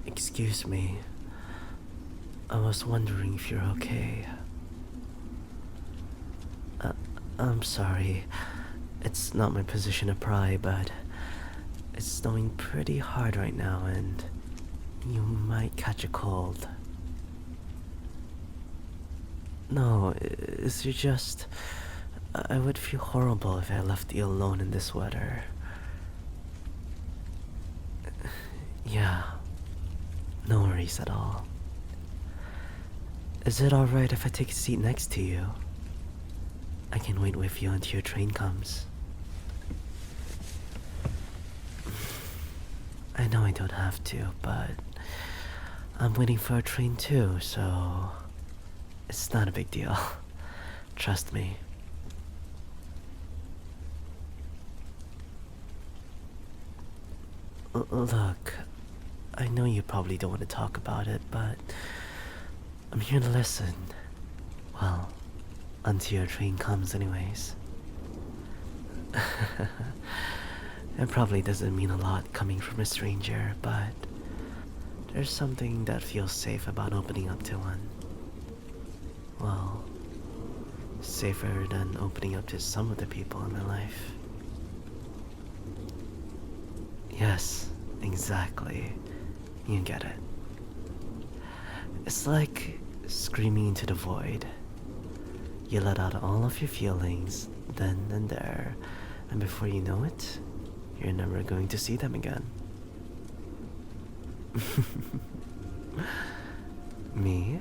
Excuse me. I was wondering if you're okay. I'm sorry. It's not my position to pry, but it's snowing pretty hard right now and you might catch a cold. No, it's just... I would feel horrible if I left you alone in this weather. Yeah, no worries at all. Is it alright if I take a seat next to you? I can wait with you until your train comes. I know I don't have to, but I'm waiting for a train too, so it's not a big deal. Trust me. Look, I know you probably don't want to talk about it, but I'm here to listen. Well, until your train comes anyways. It probably doesn't mean a lot coming from a stranger, but there's something that feels safe about opening up to one. Well, safer than opening up to some of the people in my life. Yes, exactly. You get it. It's like screaming into the void. You let out all of your feelings then and there, and before you know it, you're never going to see them again. Me?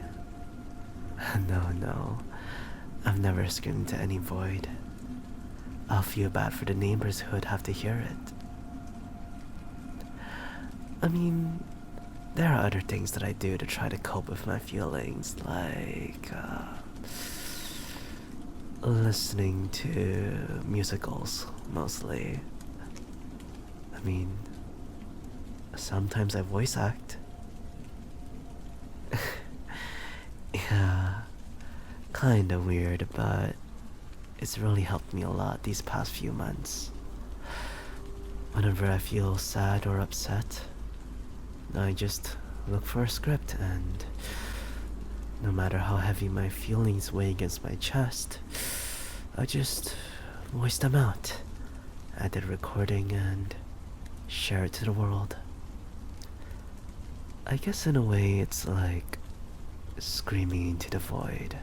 No. I've never screamed to any void. I'll feel bad for the neighbors who'd have to hear it. I mean, there are other things that I do to try to cope with my feelings, like listening to musicals, mostly. I mean, sometimes I voice act. Yeah, kinda weird, but it's really helped me a lot these past few months. Whenever I feel sad or upset, I just look for a script, and no matter how heavy my feelings weigh against my chest, I just voice them out, edit recording, and share it to the world. I guess in a way it's like screaming into the void.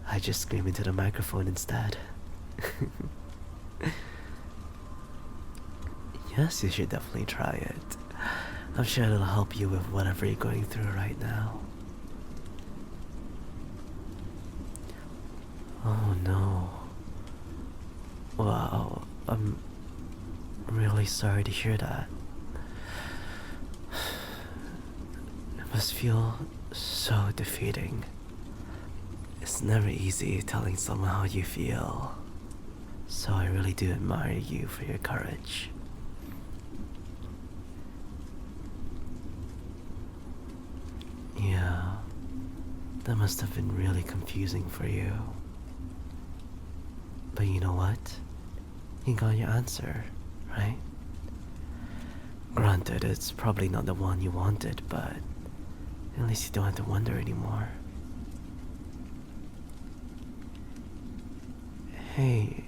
I just scream into the microphone instead. Yes, you should definitely try it. I'm sure it'll help you with whatever you're going through right now. Oh no. Wow, I'm really sorry to hear that. It must feel so defeating. It's never easy telling someone how you feel. So I really do admire you for your courage. Yeah, that must have been really confusing for you. But you know what? You got your answer, right? Granted, it's probably not the one you wanted, but at least you don't have to wonder anymore. Hey,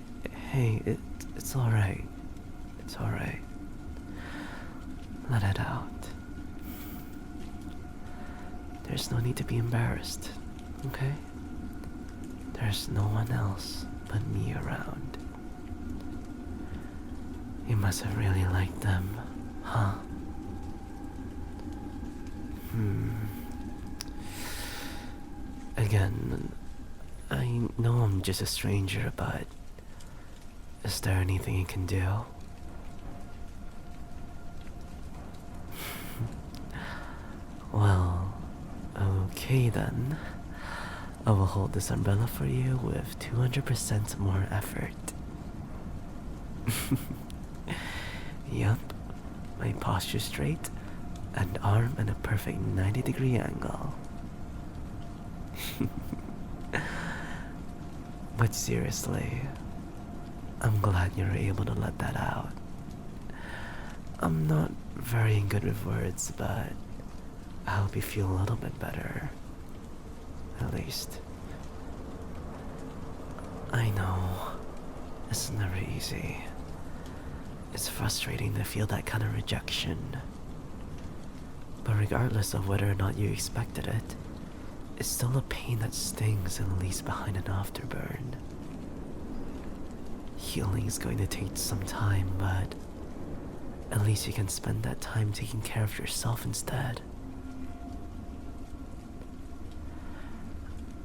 it's alright. It's alright. Let it out. There's no need to be embarrassed, okay? There's no one else but me around. You must have really liked them, huh? Again, I know I'm just a stranger, but is there anything you can do? Well, okay then. I will hold this umbrella for you with 200% more effort. Yup, my posture straight, and arm at a perfect 90-degree angle. But seriously, I'm glad you were able to let that out. I'm not very good with words, but I hope you feel a little bit better. At least. I know. It's never easy. It's frustrating to feel that kind of rejection. But regardless of whether or not you expected it, it's still a pain that stings and leaves behind an afterburn. Healing is going to take some time, but at least you can spend that time taking care of yourself instead.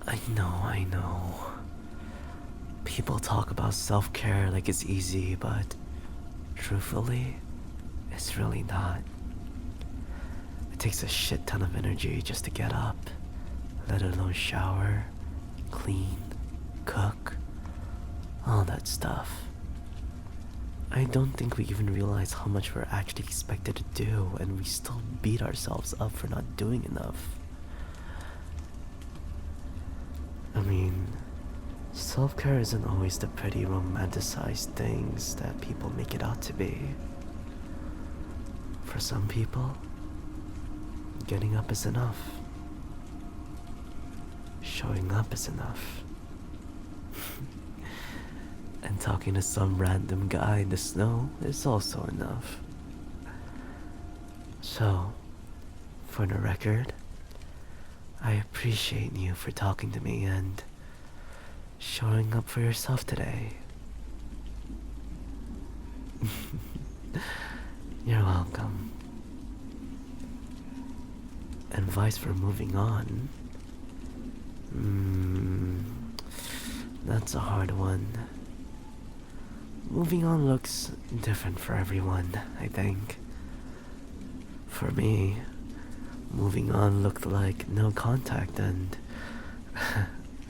I know. People talk about self-care like it's easy, but truthfully, it's really not. It takes a shit ton of energy just to get up, let alone shower, clean, cook, all that stuff. I don't think we even realize how much we're actually expected to do, and we still beat ourselves up for not doing enough. I mean, self-care isn't always the pretty romanticized things that people make it out to be. For some people, getting up is enough. Showing up is enough. And talking to some random guy in the snow is also enough. So, for the record, I appreciate you for talking to me and showing up for yourself today. You're welcome. Advice for moving on? That's a hard one. Moving on looks different for everyone, I think. For me, moving on looked like no contact and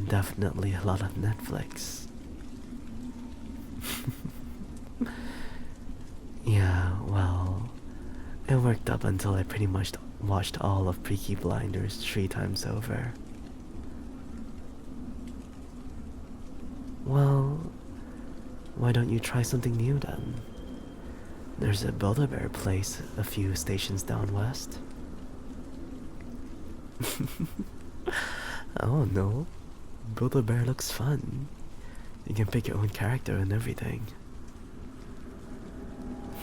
definitely a lot of Netflix. Yeah, well, it worked up until I pretty much watched all of Peaky Blinders 3 times over. Well, why don't you try something new then? There's a Build-A-Bear place a few stations down west. Oh no, Build-A-Bear looks fun. You can pick your own character and everything.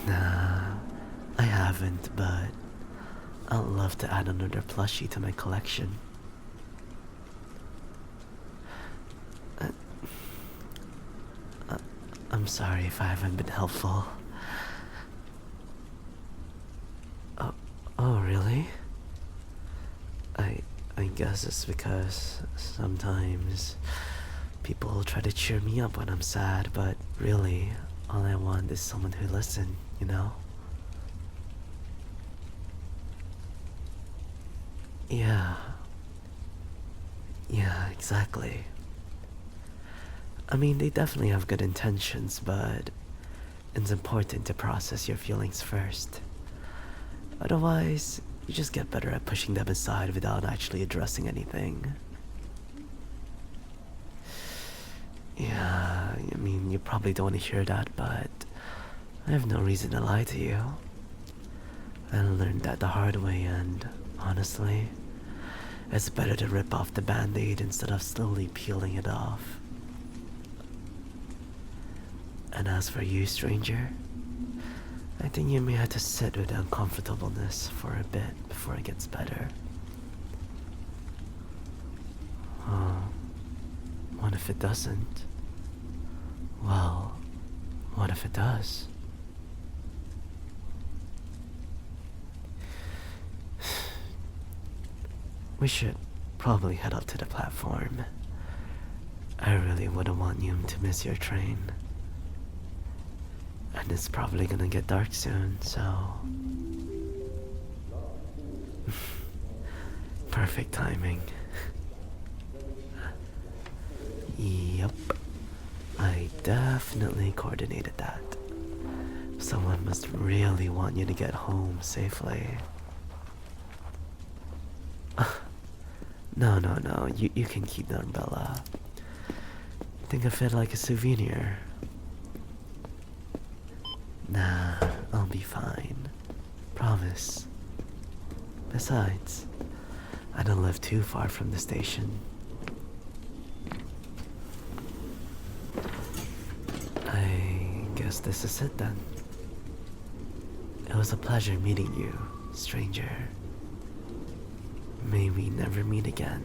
Nah, I haven't, but I'd love to add another plushie to my collection. I'm sorry if I haven't been helpful. Oh really? I guess it's because sometimes people try to cheer me up when I'm sad, but really, all I want is someone who listens, you know? Yeah, exactly. I mean, they definitely have good intentions, but it's important to process your feelings first. Otherwise, you just get better at pushing them aside without actually addressing anything. Yeah, I mean, you probably don't want to hear that, but I have no reason to lie to you. I learned that the hard way, and honestly, it's better to rip off the band-aid instead of slowly peeling it off. And as for you, stranger, I think you may have to sit with the uncomfortableness for a bit before it gets better. What if it doesn't? Well, what if it does? We should probably head up to the platform. I really wouldn't want you to miss your train. And it's probably gonna get dark soon, so... Perfect timing. Yep. I definitely coordinated that. Someone must really want you to get home safely. No, you can keep the umbrella. Think of it like a souvenir. Nah, I'll be fine. Promise. Besides, I don't live too far from the station. I guess this is it then. It was a pleasure meeting you, stranger. May we never meet again.